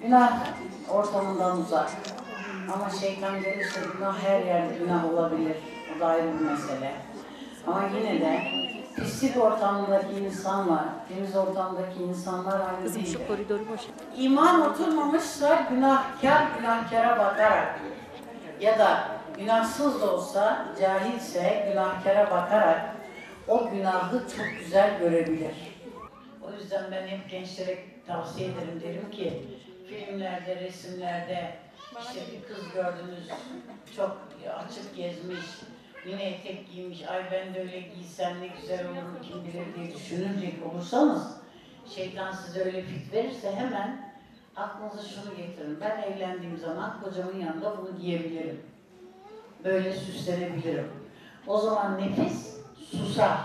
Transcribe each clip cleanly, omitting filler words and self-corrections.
günah ortamından uzak. Ama şeytan gelirse günah her yerde günah olabilir. O da ayrı bir mesele. Ama yine de pislik ortamındaki insanlar, temiz ortamdaki insanlar aynı değil. İman oturmamışsa günahkara bakarak ya da günahsız da olsa, cahilse günahkara bakarak o günahı çok güzel görebilir. O yüzden ben hep gençlere tavsiye ederim, derim ki filmlerde, resimlerde işte bir kız gördünüz, çok açık gezmiş, mini etek giymiş, ay ben de öyle giysem ne güzel olurum kim bilir diye düşünecek olursanız, şeytan size öyle fit verirse hemen aklınıza şunu getirin: ben evlendiğim zaman kocamın yanında bunu giyebilirim, böyle süslenebilirim. O zaman nefis susar.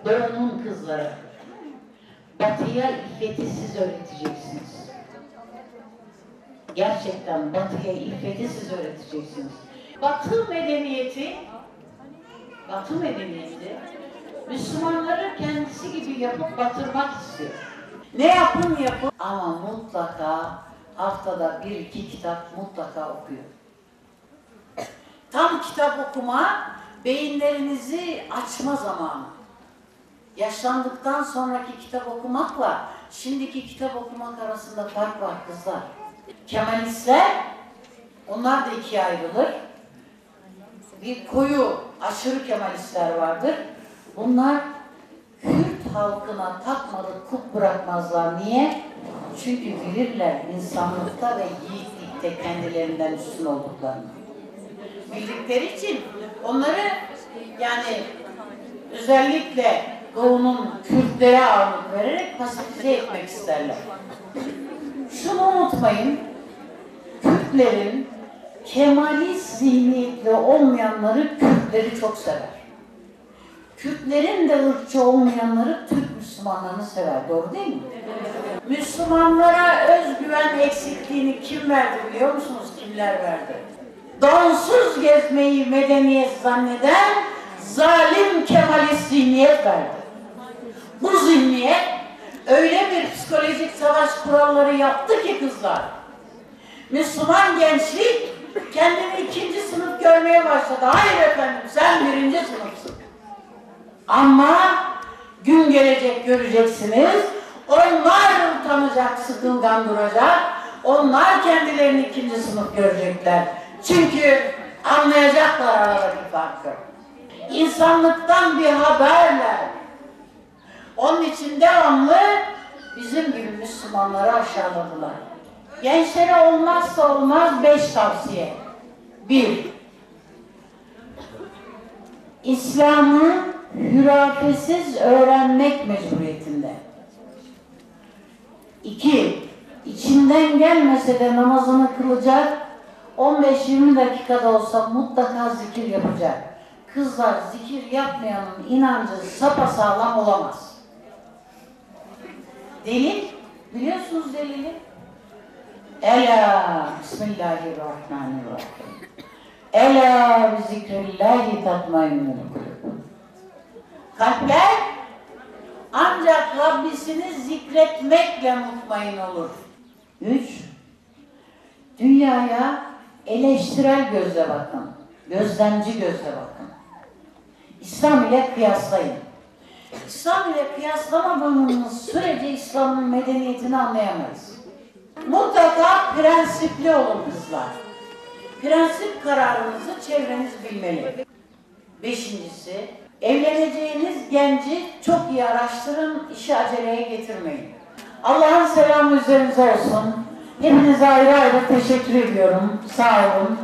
Doğunun kızları, batıya iffeti siz öğreteceksiniz. Gerçekten batıya iffeti siz öğreteceksiniz. Batı medeniyeti Müslümanları kendisi gibi yapıp batırmak istiyor. Ne yapın ama mutlaka haftada 1-2 kitap mutlaka okuyun. Tam kitap okuma, beyinlerinizi açma zamanı. Yaşlandıktan sonraki kitap okumakla şimdiki kitap okumak arasında fark var kızlar. Kemalistler, onlar da ikiye ayrılır. Bir koyu, aşırı Kemalistler vardır. Bunlar Kürt halkına takmadık kuk bırakmazlar. Niye? Çünkü bilirler insanlıkta ve yiğitlikte kendilerinden üstün olduklarını. Bildikleri için onları, yani özellikle Doğu'nun Kürtlere ağırlık vererek pasifize etmek isterler. Şunu unutmayın, Kürtlerin Kemalist zihniyetli olmayanları Kürtleri çok sever. Kürtlerin de ırkçı olmayanları Türk Müslümanlarını sever, doğru değil mi? Müslümanlara özgüven eksikliğini kim verdi biliyor musunuz? Kimler verdi? Donsuz gezmeyi medeniyet zanneden zalim Kemalist zihniyet verdi. Bu zihniyet öyle bir psikolojik savaş kuralları yaptı ki kızlar, Müslüman gençlik kendini 2. sınıf görmeye başladı. Hayır efendim, sen 1. sınıfsın. Ama gün gelecek, göreceksiniz, onlar utanacak, sıkılgan duracak, onlar kendilerini 2. sınıf görecekler. Çünkü anlayacaklar aradaki farkı. İnsanlıktan bir haberler. Onun için devamlı bizim gibi Müslümanları aşağıladılar. Gençlere olmazsa olmaz 5 tavsiye. 1. İslam'ı hürafesiz öğrenmek mecburiyetinde. 2. İçinden gelmese de namazını kılacak, 15-20 dakikada olsa mutlaka zikir yapacak. Kızlar, zikir yapmayanın inancı sapasağlam olamaz. Delil, biliyorsunuz delili. Ela, Bismillahirrahmanirrahim. Ela bi zikrillahi tatmainnul kulub. Kalpler ancak Rabbisini zikretmekle mutmain olur. 3. Dünyaya eleştirel gözle bakın. Gözlemci gözle bakın. İslam ile kıyaslayın. İslam ile kıyaslamadığınız sürece İslam'ın medeniyetini anlayamayız. Mutlaka prensipli olun kızlar. Prensip kararınızı çevreniz bilmeli. 5. Evleneceğiniz genci çok iyi araştırın, işi aceleye getirmeyin. Allah'ın selamı üzerinize olsun. Hepinize ayrı ayrı teşekkür ediyorum. Sağ olun.